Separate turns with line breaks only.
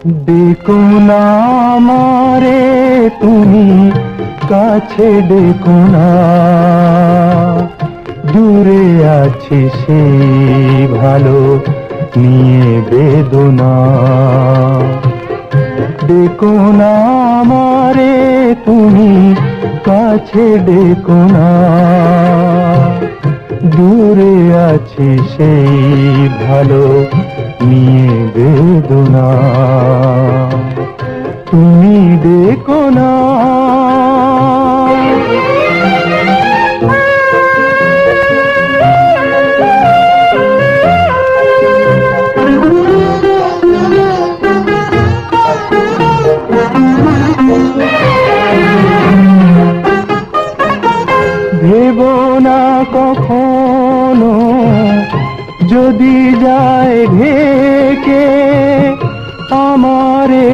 ডেকো না আমারে তুমি, কাছে ডেকো না, দূরে আছি সেই ভালো নিয়ে বেদনা। ডেকো না আমারে তুমি, কাছে ডেকো না, দূরে আছি সেই ভালো নিয়ে বেদনা। তুমি ডেকো না। ভেবো না কখনো যদি যায় ঢেকে আমারে।